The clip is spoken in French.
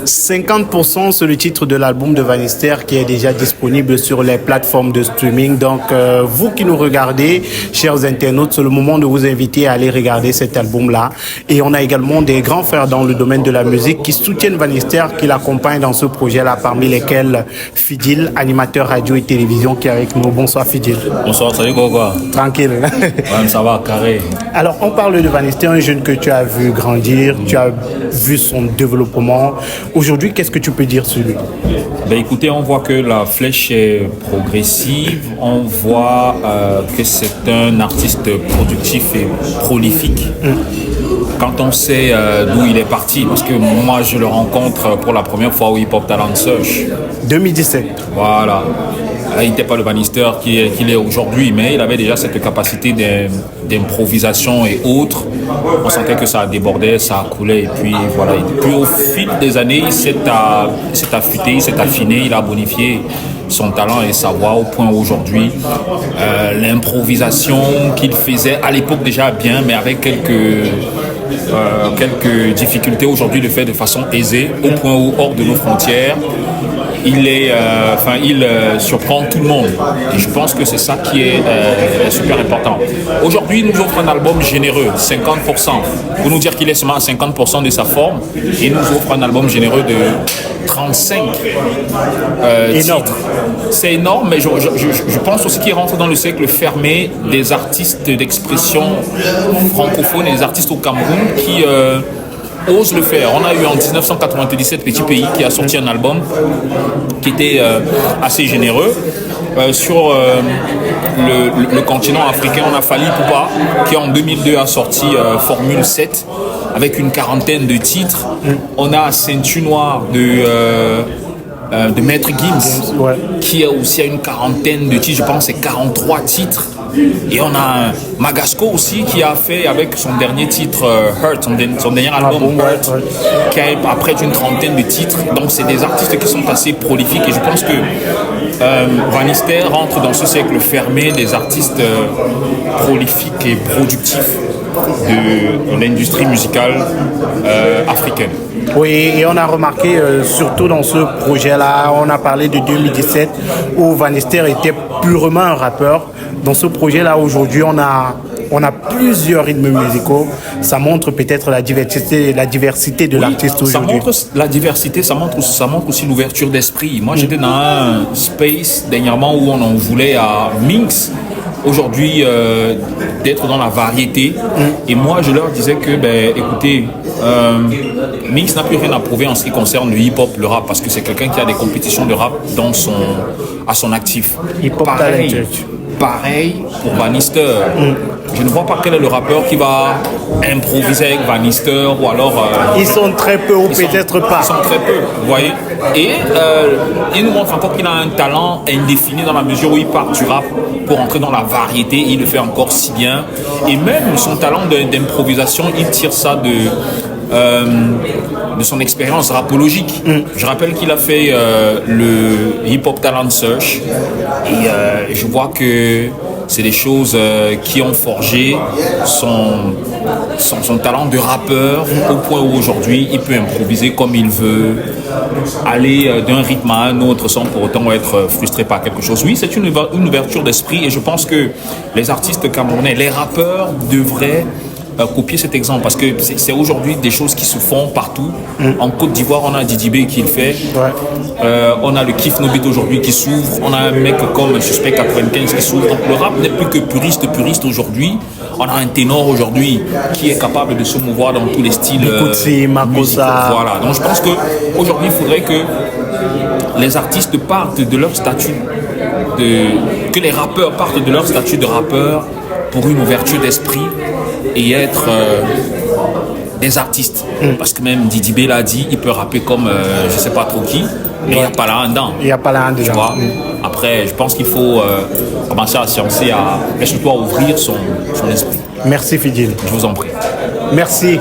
50%, c'est le titre de l'album de Vanister qui est déjà disponible sur les plateformes de streaming. Donc, vous qui nous regardez, chers internautes, c'est le moment de vous inviter à aller regarder cet album-là. Et on a également des grands frères dans le domaine de la musique qui soutiennent Vanister, qui l'accompagnent dans ce projet-là, parmi lesquels Fidil, animateur radio et télévision, qui est avec nous. Bonsoir Fidil. Bonsoir, salut quoi. Tranquille. Ouais, ça va, carré. Alors, on parle de Vanister, un jeune que tu as vu grandir, tu as vu son développement. Aujourd'hui, qu'est-ce que tu peux dire sur lui? Ben écoutez, on voit que la flèche est progressive, on voit que c'est un artiste productif et prolifique. Quand on sait d'où il est parti, parce que moi je le rencontre pour la première fois au Hip Hop Talent Search. 2017. Voilà. Il n'était pas le Vanister qu'il est aujourd'hui, mais il avait déjà cette capacité d'improvisation et autres. On sentait que ça débordait, ça coulait, et puis voilà. Et puis au fil des années, il s'est affûté, il s'est affiné, il a bonifié son talent et sa voix au point où aujourd'hui, l'improvisation qu'il faisait à l'époque déjà bien, mais avec quelques difficultés, aujourd'hui le fait de façon aisée, au point où hors de nos frontières, il surprend tout le monde. Et je pense que c'est ça qui est super important. Aujourd'hui, il nous offre un album généreux, 50%. Pour nous dire qu'il est seulement à 50% de sa forme, il nous offre un album généreux de 35 titres. C'est énorme, mais je pense aussi qu'il rentre dans le cercle fermé des artistes d'expression francophone et des artistes au Cameroun qui osent le faire. On a eu en 1997 Petit Pays qui a sorti un album qui était assez généreux. Sur le continent africain, on a Fally Ipupa qui en 2002 a sorti Formule 7 avec une quarantaine de titres. On a Ceinture Noire de Maître Gims, qui a aussi une quarantaine de titres, je pense c'est 43 titres. Et on a Magasco aussi qui a fait avec son dernier titre Hurt, son dernier album Hurt, qui a après une trentaine de titres. Donc c'est des artistes qui sont assez prolifiques et je pense que Vanister rentre dans ce cercle fermé des artistes prolifiques et productifs de l'industrie musicale africaine. Oui, et on a remarqué surtout dans ce projet-là, on a parlé de 2017 où Vanister était purement un rappeur. Dans ce projet-là, aujourd'hui, on a plusieurs rythmes musicaux. Ça montre peut-être la diversité de l'artiste aujourd'hui. Ça montre la diversité, ça montre aussi l'ouverture d'esprit. Moi, j'étais dans un space dernièrement où on en voulait à Minx. Aujourd'hui, d'être dans la variété. Et moi, je leur disais que, écoutez, Minx n'a plus rien à prouver en ce qui concerne le hip-hop, le rap, parce que c'est quelqu'un qui a des compétitions de rap à son actif. Pareil pour Vanister. Je ne vois pas quel est le rappeur qui va improviser avec Vanister ou alors... ils sont très peu ou peut-être pas. Ils sont très peu, vous voyez. Et il nous montre encore qu'il a un talent indéfini dans la mesure où il part du rap pour entrer dans la variété. Il le fait encore si bien. Et même son talent d'improvisation, il tire ça de son expérience rapologique. Je rappelle qu'il a fait le Hip Hop Talent Search et je vois que c'est des choses qui ont forgé son talent de rappeur au point où aujourd'hui il peut improviser comme il veut, aller d'un rythme à un autre sans pour autant être frustré par quelque chose. Oui, c'est une ouverture d'esprit et je pense que les artistes camerounais, les rappeurs devraient copier cet exemple parce que c'est aujourd'hui des choses qui se font partout. En Côte d'Ivoire, on a Didi B qui le fait. On a le Kif Nobit aujourd'hui qui s'ouvre. On a un mec comme Suspect 95 qui s'ouvre. Donc le rap n'est plus que puriste aujourd'hui. On a un ténor aujourd'hui qui est capable de se mouvoir dans tous les styles musicaux. Voilà. Donc je pense qu'aujourd'hui, il faudrait que les artistes partent de leur statut, que les rappeurs partent de leur statut de rappeur pour une ouverture d'esprit et être des artistes. Parce que même Didi B l'a dit, il peut rapper comme je sais pas trop qui, mais il n'y a pas là dedans. Il n'y a pas là dedans. Après, je pense qu'il faut commencer à sciencer, et surtout à ouvrir son esprit. Merci Fidil. Je vous en prie. Merci.